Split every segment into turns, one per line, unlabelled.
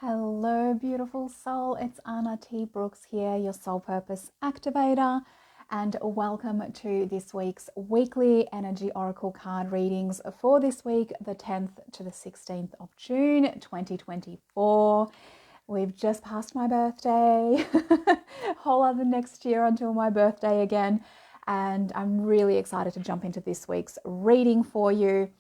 Hello, beautiful soul. It's Anna T. Brooks here, your soul purpose activator, and welcome to this week's weekly energy oracle card readings for this week, the 10th to the 16th of June, 2024. We've just passed my birthday, whole other next year until my birthday again, and I'm really excited to jump into this week's reading for you.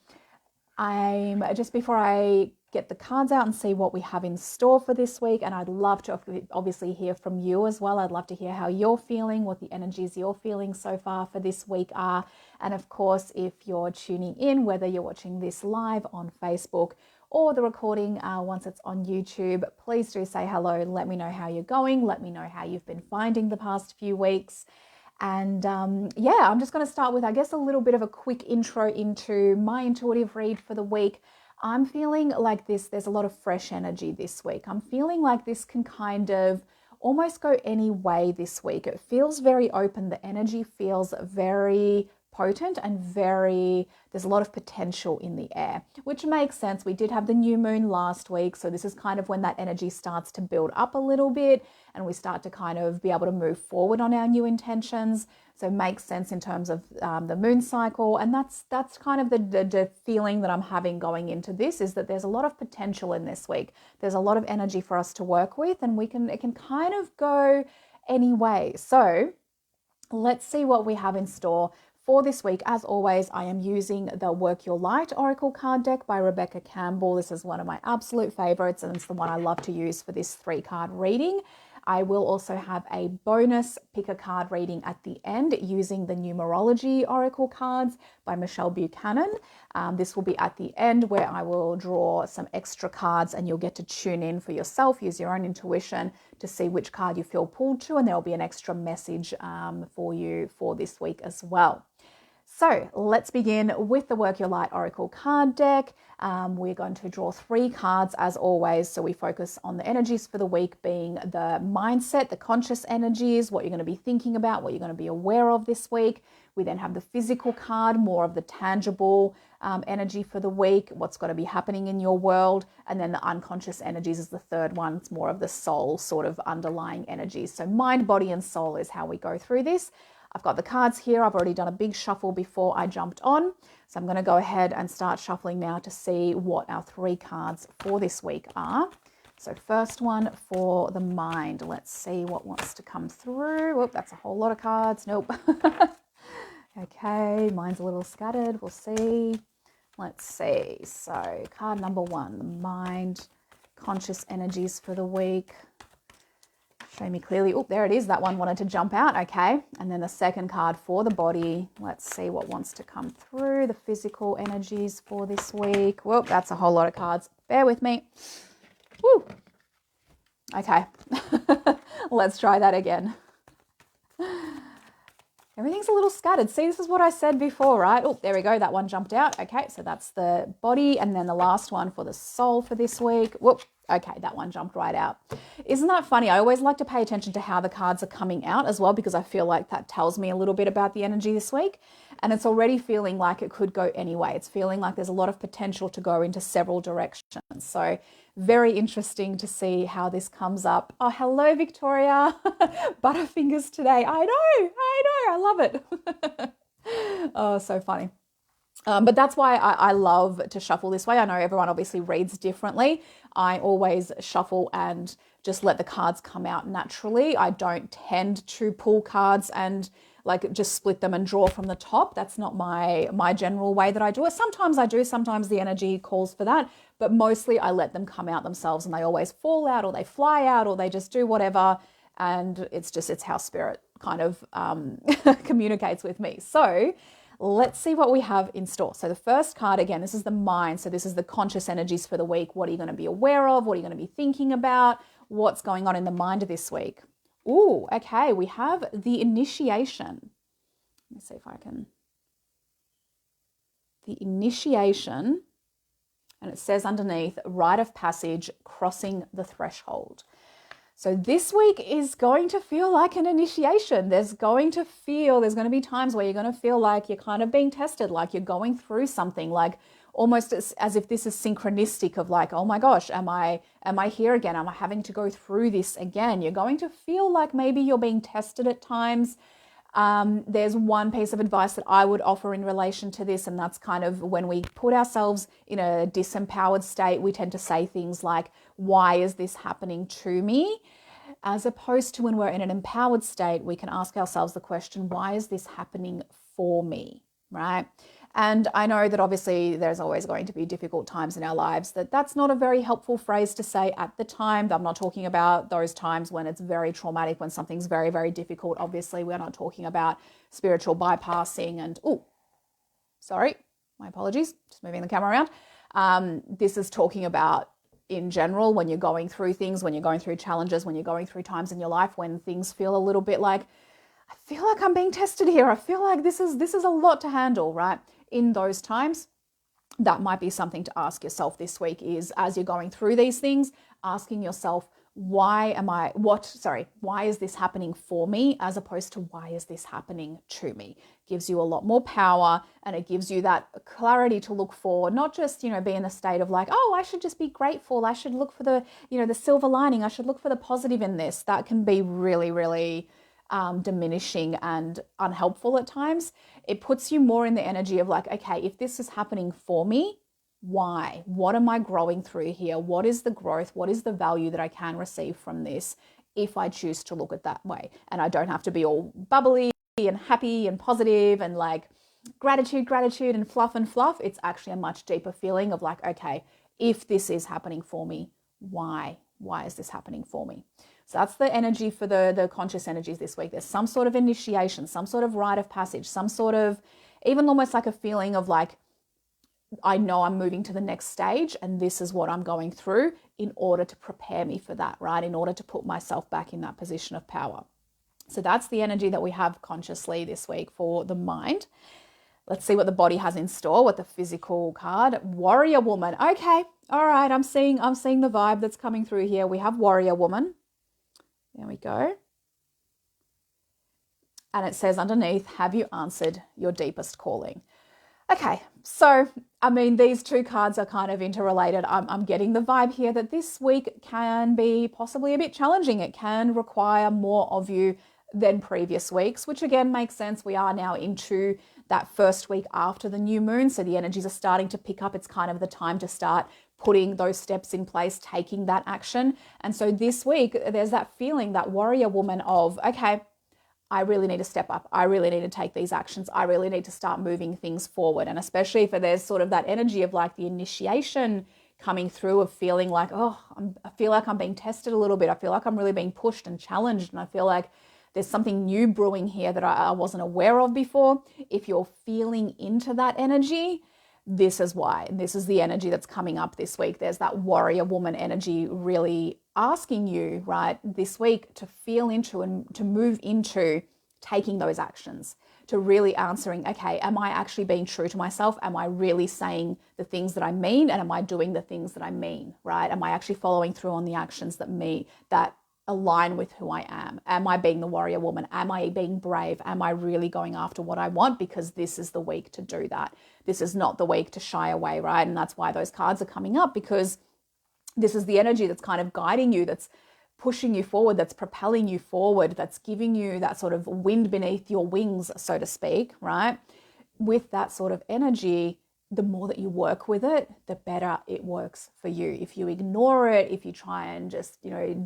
I'm just before I get the cards out and see what we have in store for this week, and I'd love to obviously hear from you as well. I'd love to hear how you're feeling, what the energies you're feeling so far for this week are, and of course if you're tuning in, whether you're watching this live on Facebook or the recording once it's on YouTube, please do say hello. Let me know how you're going. Let me know how you've been finding the past few weeks. And yeah, I'm just going to start with, I guess, a little bit of a quick intro into my intuitive read for the week. I'm feeling like there's a lot of fresh energy this week. I'm feeling like this can kind of almost go any way this week. It feels very open. The energy feels very potent and there's a lot of potential in the air, which makes sense. We did have the new moon last week, so this is kind of when that energy starts to build up a little bit and we start to kind of be able to move forward on our new intentions. So it makes sense in terms of the moon cycle, and that's kind of the feeling that I'm having going into this, is that there's a lot of potential in this week. There's a lot of energy for us to work with, and it can kind of go any way. So let's see what we have in store for this week. As always, I am using the Work Your Light Oracle card deck by Rebecca Campbell. This is one of my absolute favorites, and it's the one I love to use for this 3-card reading. I will also have a bonus pick a card reading at the end using the Numerology Oracle cards by Michelle Buchanan. This will be at the end where I will draw some extra cards and you'll get to tune in for yourself, use your own intuition to see which card you feel pulled to, and there will be an extra message for you for this week as well. So let's begin with the Work Your Light Oracle card deck. We're going to draw 3 cards as always. So we focus on the energies for the week being the mindset, the conscious energies, what you're going to be thinking about, what you're going to be aware of this week. We then have the physical card, more of the tangible energy for the week, what's going to be happening in your world. And then the unconscious energies is the third one. It's more of the soul sort of underlying energies. So mind, body, and soul is how we go through this. I've got the cards here. I've already done a big shuffle before I jumped on. So I'm going to go ahead and start shuffling now to see what our 3 cards for this week are. So first one for the mind. Let's see what wants to come through. Oh, that's a whole lot of cards. Nope. Okay, mine's a little scattered. We'll see. Let's see. So card number 1, the mind, conscious energies for the week. Show me clearly. Oh, there it is. That one wanted to jump out. Okay. And then the second card for the body. Let's see what wants to come through. The physical energies for this week. Whoop, that's a whole lot of cards. Bear with me. Woo. Okay. Let's try that again. Everything's a little scattered. See, this is what I said before, right? Oh, there we go. That one jumped out. Okay. So that's the body. And then the last one for the soul for this week. Whoop. Okay, that one jumped right out. Isn't that funny? I always like to pay attention to how the cards are coming out as well, because I feel like that tells me a little bit about the energy this week. And it's already feeling like it could go anyway. It's feeling like there's a lot of potential to go into several directions. So very interesting to see how this comes up. Oh, hello, Victoria. Butterfingers today. I know. I love it. Oh, so funny. But that's why I love to shuffle this way. I know everyone obviously reads differently. I always shuffle and just let the cards come out naturally. I don't tend to pull cards and like just split them and draw from the top. That's not my general way that I do it. Sometimes I do, sometimes the energy calls for that, but mostly I let them come out themselves, and they always fall out or they fly out or they just do whatever. And it's how spirit kind of communicates with me. So let's see what we have in store. So the first card, again, this is the mind. So this is the conscious energies for the week. What are you going to be aware of? What are you going to be thinking about? What's going on in the mind this week? Ooh, okay. We have the initiation. Let me see if I can. The initiation. And it says underneath, rite of passage, crossing the threshold. So this week is going to feel like an initiation. There's going to be times where you're going to feel like you're kind of being tested, like you're going through something, like almost as if this is synchronistic of like, oh my gosh, am I here again? Am I having to go through this again? You're going to feel like maybe you're being tested at times. There's one piece of advice that I would offer in relation to this, and that's kind of when we put ourselves in a disempowered state, we tend to say things like, why is this happening to me? As opposed to when we're in an empowered state, we can ask ourselves the question, why is this happening for me, right? And I know that obviously there's always going to be difficult times in our lives, that's not a very helpful phrase to say at the time. I'm not talking about those times when it's very traumatic, when something's very, very difficult. Obviously, we're not talking about spiritual bypassing and, sorry, my apologies, just moving the camera around. This is talking about in general, when you're going through things, when you're going through challenges, when you're going through times in your life when things feel a little bit like, I feel like I'm being tested here. I feel like this is a lot to handle, right? In those times, that might be something to ask yourself this week is, as you're going through these things, asking yourself, why is this happening for me, as opposed to why is this happening to me? Gives you a lot more power, and it gives you that clarity to look for, not just, be in a state of like, oh, I should just be grateful. I should look for the silver lining. I should look for the positive in this. That can be really, really diminishing and unhelpful at times. It puts you more in the energy of like, okay, if this is happening for me, why? What am I growing through here? What is the growth? What is the value that I can receive from this if I choose to look at that way? And I don't have to be all bubbly and happy and positive and like gratitude and fluff. It's actually a much deeper feeling of like, okay, if this is happening for me, why? Why is this happening for me? So that's the energy for the conscious energies this week. There's some sort of initiation, some sort of rite of passage, some sort of even almost like a feeling of like, I know I'm moving to the next stage and this is what I'm going through in order to prepare me for that, right? In order to put myself back in that position of power. So that's the energy that we have consciously this week for the mind. Let's see what the body has in store, what the physical card. Warrior woman. Okay. All right. I'm seeing the vibe that's coming through here. We have warrior woman. There we go. And it says underneath, have you answered your deepest calling? Okay, so, I mean, these two cards are kind of interrelated. I'm getting the vibe here that this week can be possibly a bit challenging. It can require more of you than previous weeks, which again makes sense. We are now into that first week after the new moon, so the energies are starting to pick up. It's kind of the time to start putting those steps in place, taking that action. And so this week, there's that feeling, that warrior woman of, okay, I really need to step up. I really need to take these actions. I really need to start moving things forward. And especially if there's sort of that energy of like the initiation coming through of feeling like, oh, I feel like I'm being tested a little bit. I feel like I'm really being pushed and challenged. And I feel like there's something new brewing here that I wasn't aware of before. If you're feeling into that energy, this is why. And this is the energy that's coming up this week. There's that warrior woman energy really asking you, right, this week to feel into and to move into taking those actions, to really answering, okay, am I actually being true to myself? Am I really saying the things that I mean? And am I doing the things that I mean, right? Am I actually following through on the actions that align with who I am? Am I being the warrior woman? Am I being brave? Am I really going after what I want? Because this is the week to do that. This is not the week to shy away, right? And that's why those cards are coming up, because this is the energy that's kind of guiding you, that's pushing you forward, that's propelling you forward, that's giving you that sort of wind beneath your wings, so to speak, right? With that sort of energy, the more that you work with it, the better it works for you. If you ignore it, if you try and just,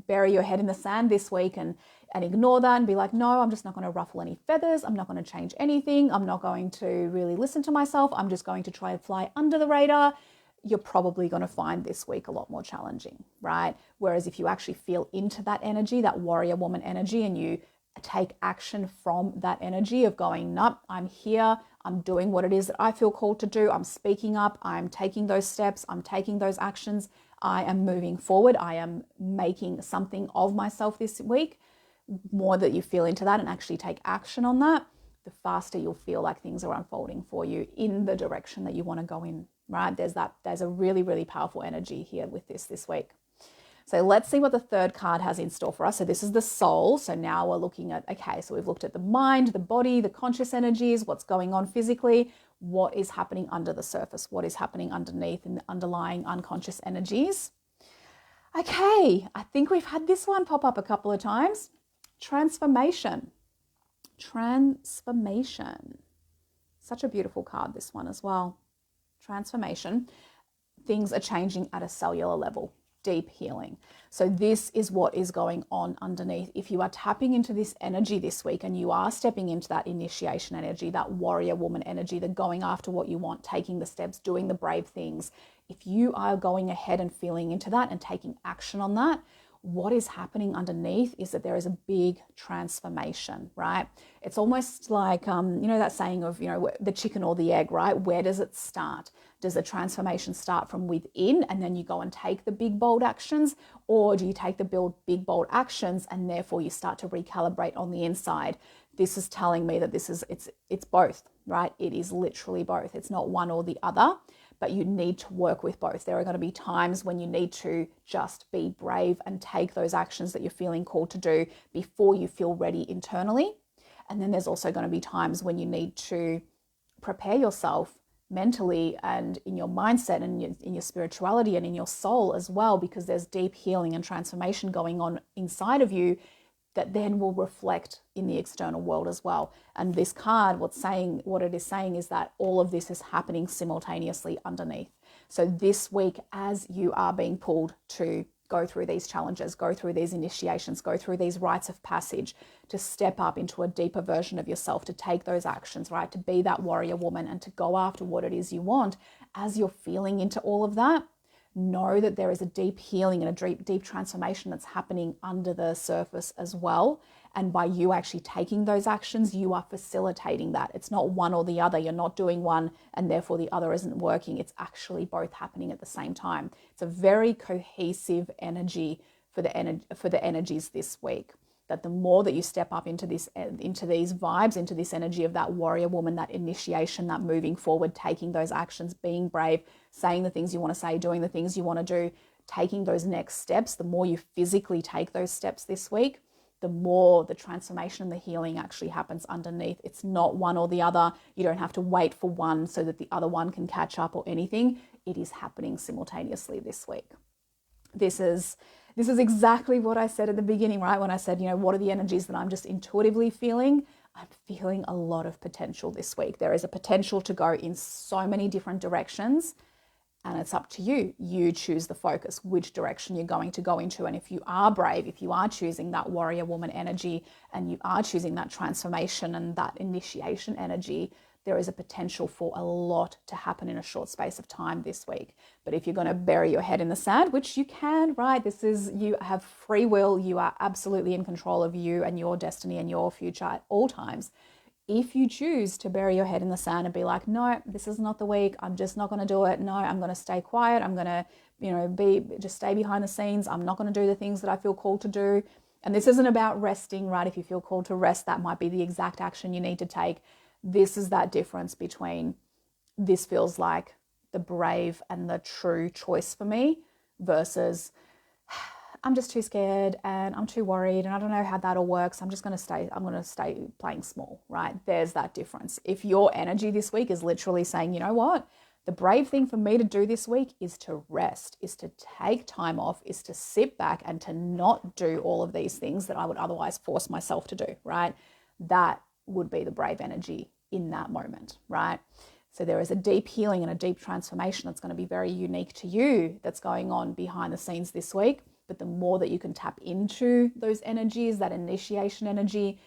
bury your head in the sand this week and ignore that and be like, no, I'm just not going to ruffle any feathers. I'm not going to change anything. I'm not going to really listen to myself. I'm just going to try and fly under the radar. You're probably going to find this week a lot more challenging, right? Whereas if you actually feel into that energy, that warrior woman energy, and you take action from that energy of going, nope, I'm here, I'm doing what it is that I feel called to do, I'm speaking up, I'm taking those steps, I'm taking those actions, I am moving forward, I am making something of myself this week. More that you feel into that and actually take action on that, the faster you'll feel like things are unfolding for you in the direction that you want to go in, right? There's a really, really powerful energy here with this week. So let's see what the third card has in store for us. So this is the soul. So now we're looking at, okay, so we've looked at the mind, the body, the conscious energies, what's going on physically. what is happening under the surface, what is happening underneath in the underlying unconscious energies. Okay, I think we've had this one pop up a couple of times. Transformation. Transformation. Such a beautiful card, this one as well. Transformation. Things are changing at a cellular level. Deep healing. So this is what is going on underneath. If you are tapping into this energy this week and you are stepping into that initiation energy, that warrior woman energy, the going after what you want, taking the steps, doing the brave things, if you are going ahead and feeling into that and taking action on that, what is happening underneath is that there is a big transformation, right? It's almost like, that saying of, the chicken or the egg, right? Where does it start? Does the transformation start from within and then you go and take the big, bold actions? Or do you take the big, bold actions and therefore you start to recalibrate on the inside? This is telling me that it's both, right? It is literally both. It's not one or the other, but you need to work with both. There are going to be times when you need to just be brave and take those actions that you're feeling called to do before you feel ready internally. And then there's also going to be times when you need to prepare yourself mentally and in your mindset and in your spirituality and in your soul as well, because there's deep healing and transformation going on inside of you that then will reflect in the external world as well. And this card, what it is saying is that all of this is happening simultaneously underneath. So this week, as you are being pulled to go through these challenges, go through these initiations, go through these rites of passage, to step up into a deeper version of yourself, to take those actions, right? To be that warrior woman and to go after what it is you want. As you're feeling into all of that, know that there is a deep healing and a deep transformation that's happening under the surface as well. And by you actually taking those actions, you are facilitating that. It's not one or the other. You're not doing one and therefore the other isn't working. It's actually both happening at the same time. It's a very cohesive energy for the energies this week. That the more that you step up into these vibes, into this energy of that warrior woman, that initiation, that moving forward, taking those actions, being brave, saying the things you want to say, doing the things you want to do, taking those next steps, the more you physically take those steps this week, the more the transformation and the healing actually happens underneath. It's not one or the other. You don't have to wait for one so that the other one can catch up or anything. It is happening simultaneously this week. This is exactly what I said at the beginning, right? When I said, what are the energies that I'm just intuitively feeling? I'm feeling a lot of potential this week. There is a potential to go in so many different directions, and it's up to you. You choose the focus, which direction you're going to go into. And if you are brave, if you are choosing that warrior woman energy and you are choosing that transformation and that initiation energy, there is a potential for a lot to happen in a short space of time this week. But if you're going to bury your head in the sand, which you can, right? You have free will. You are absolutely in control of you and your destiny and your future at all times. If you choose to bury your head in the sand and be like, no, this is not the week, I'm just not going to do it. No, I'm going to stay quiet. I'm going to, just stay behind the scenes. I'm not going to do the things that I feel called to do. And this isn't about resting, right? If you feel called to rest, that might be the exact action you need to take. This is that difference between this feels like the brave and the true choice for me versus I'm just too scared and I'm too worried and I don't know how that all works. I'm going to stay playing small, right? There's that difference. If your energy this week is literally saying, you know what, the brave thing for me to do this week is to rest, is to take time off, is to sit back and to not do all of these things that I would otherwise force myself to do, right? That would be the brave energy in that moment, right? So there is a deep healing and a deep transformation that's going to be very unique to you that's going on behind the scenes this week. But the more that you can tap into those energies, that initiation energy,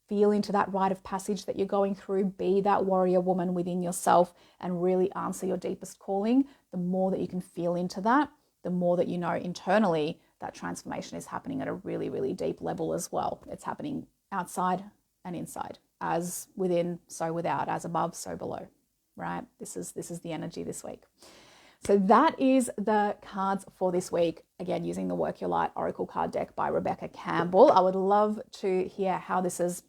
feel into that rite of passage that you're going through, be that warrior woman within yourself and really answer your deepest calling, the more that you can feel into that, the more that you know internally that transformation is happening at a really, really deep level as well. It's happening outside and inside, as within, so without, as above, so below, right? This is the energy this week. So that is the cards for this week. Again, using the Work Your Light Oracle card deck by Rebecca Campbell. I would love to hear how this is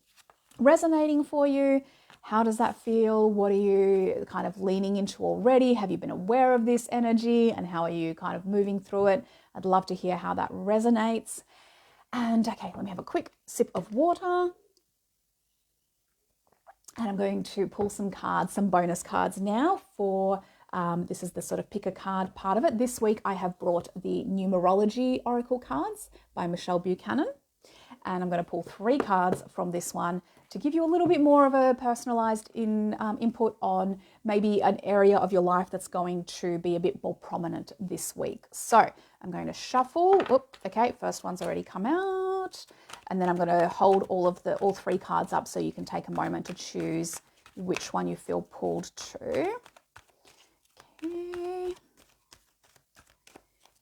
resonating for you. How does that feel? What are you kind of leaning into already? Have you been aware of this energy and how are you kind of moving through it? I'd love to hear how that resonates. And okay, let me have a quick sip of water. And I'm going to pull some cards, some bonus cards now for, this is the sort of pick a card part of it. This week I have brought the Numerology Oracle cards by Michelle Buchanan. And I'm going to pull 3 cards from this one to give you a little bit more of a personalized input on maybe an area of your life that's going to be a bit more prominent this week. So I'm going to shuffle. Okay, first one's already come out. And then I'm going to hold all 3 cards up so you can take a moment to choose which one you feel pulled to. Okay.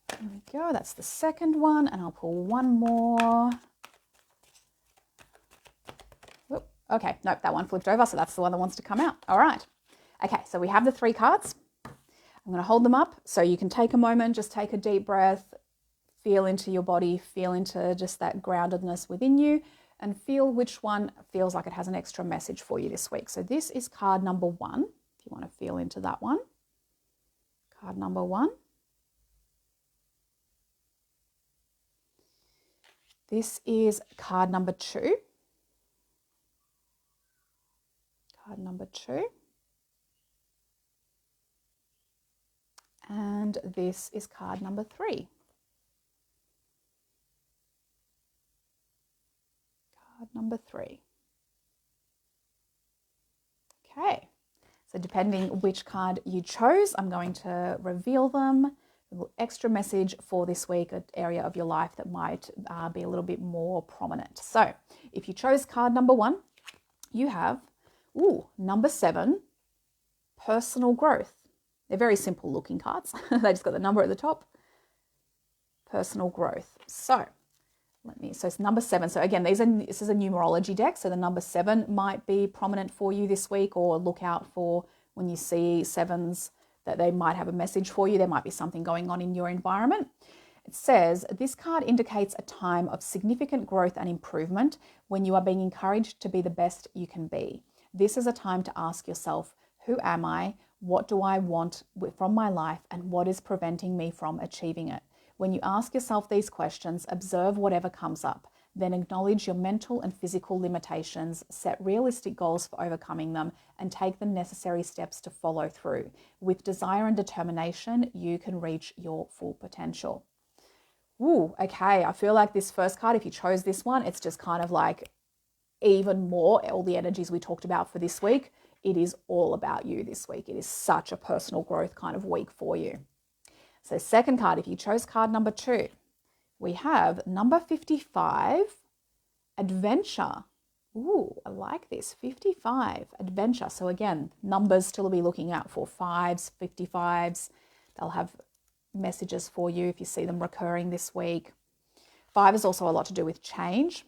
There we go. That's the second one. And I'll pull one more. Okay, nope, that one flipped over, so that's the one that wants to come out. All right. Okay, so we have the 3 cards. I'm going to hold them up so you can take a moment, just take a deep breath, feel into your body, feel into just that groundedness within you, and feel which one feels like it has an extra message for you this week. So this is card number 1, if you want to feel into that one. Card number 1. This is card number 2. Card number 2. And this is card number 3. Card number 3. Okay, so depending which card you chose, I'm going to reveal them. A little extra message for this week, an area of your life that might be a little bit more prominent. So if you chose card number 1, you have number 7, personal growth. They're very simple looking cards. They just got the number at the top. Personal growth. So it's number 7. So again, this is a numerology deck. So the number 7 might be prominent for you this week, or look out for when you see 7s that they might have a message for you. There might be something going on in your environment. It says, this card indicates a time of significant growth and improvement when you are being encouraged to be the best you can be. This is a time to ask yourself, who am I? What do I want from my life? And what is preventing me from achieving it? When you ask yourself these questions, observe whatever comes up. Then acknowledge your mental and physical limitations, set realistic goals for overcoming them, and take the necessary steps to follow through. With desire and determination, you can reach your full potential. Okay. I feel like this first card, if you chose this one, it's just kind of like even more all the energies we talked about for this week. It is all about you this week. It is such a personal growth kind of week for you. So second card, if you chose card number 2, we have number 55, adventure. I like this, 55, adventure. So again, numbers to be looking out for, 5s, 55s. They'll have messages for you if you see them recurring this week. 5 is also a lot to do with change.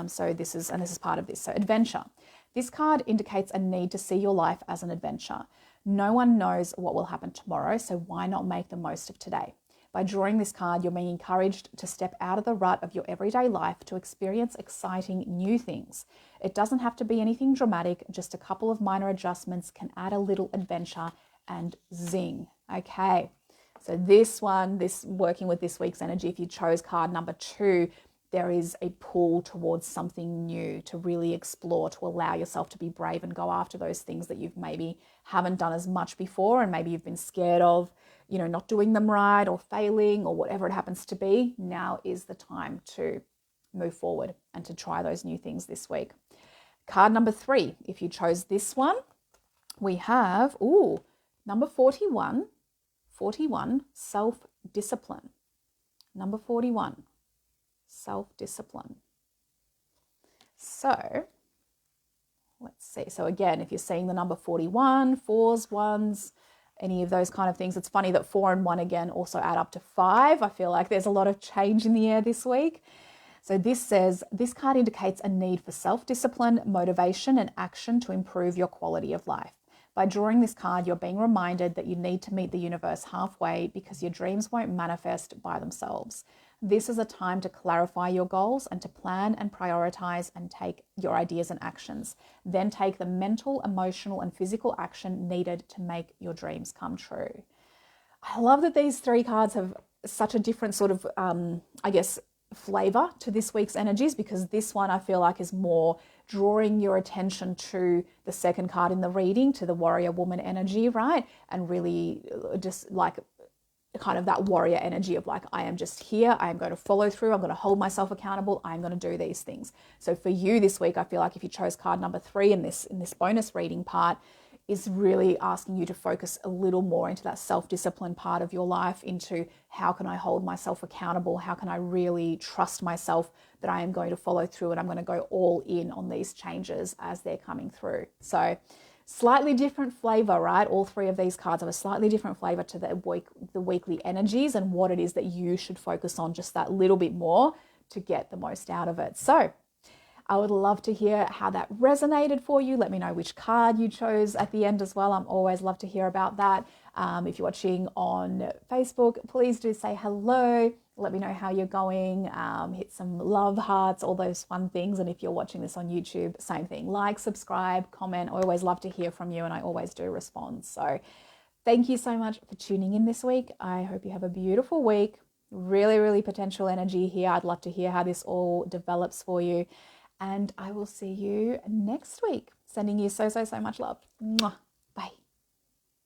So this is part of this. So adventure. This card indicates a need to see your life as an adventure. No one knows what will happen tomorrow, so why not make the most of today? By drawing this card, you're being encouraged to step out of the rut of your everyday life to experience exciting new things. It doesn't have to be anything dramatic, just a couple of minor adjustments can add a little adventure and zing. Okay, so this working with this week's energy, if you chose card number 2, there is a pull towards something new to really explore, to allow yourself to be brave and go after those things that you've maybe haven't done as much before, and maybe you've been scared of, not doing them right or failing or whatever it happens to be. Now is the time to move forward and to try those new things this week. Card number 3, if you chose this one, we have, number 41, self-discipline. Number 41. Self-discipline. So let's see. So again, if you're seeing the number 41, 4s, 1s, any of those kind of things, it's funny that 4 and 1 again also add up to 5. I feel like there's a lot of change in the air this week. So this says, this card indicates a need for self-discipline, motivation, and action to improve your quality of life. By drawing this card, you're being reminded that you need to meet the universe halfway because your dreams won't manifest by themselves. This is a time to clarify your goals and to plan and prioritize and take your ideas and actions. Then take the mental, emotional, and physical action needed to make your dreams come true. I love that these 3 cards have such a different sort of, flavor to this week's energies, because this one I feel like is more drawing your attention to the second card in the reading, to the warrior woman energy, right? And really just like kind of that warrior energy of like, I am just here, I am going to follow through, I'm going to hold myself accountable, I'm going to do these things. So for you this week, I feel like if you chose card number 3 in this bonus reading part, is really asking you to focus a little more into that self-discipline part of your life, into how can I hold myself accountable? How can I really trust myself that I am going to follow through and I'm going to go all in on these changes as they're coming through. So slightly different flavor, right? All 3 of these cards have a slightly different flavor to the weekly energies and what it is that you should focus on just that little bit more to get the most out of it. So I would love to hear how that resonated for you. Let me know which card you chose at the end as well. I'm always love to hear about that. If you're watching on Facebook, please do say hello. Let me know how you're going. Hit some love hearts, all those fun things. And if you're watching this on YouTube, same thing. Like, subscribe, comment. I always love to hear from you and I always do respond. So thank you so much for tuning in this week. I hope you have a beautiful week. Really, really potential energy here. I'd love to hear how this all develops for you. And I will see you next week. Sending you so much love. Mwah.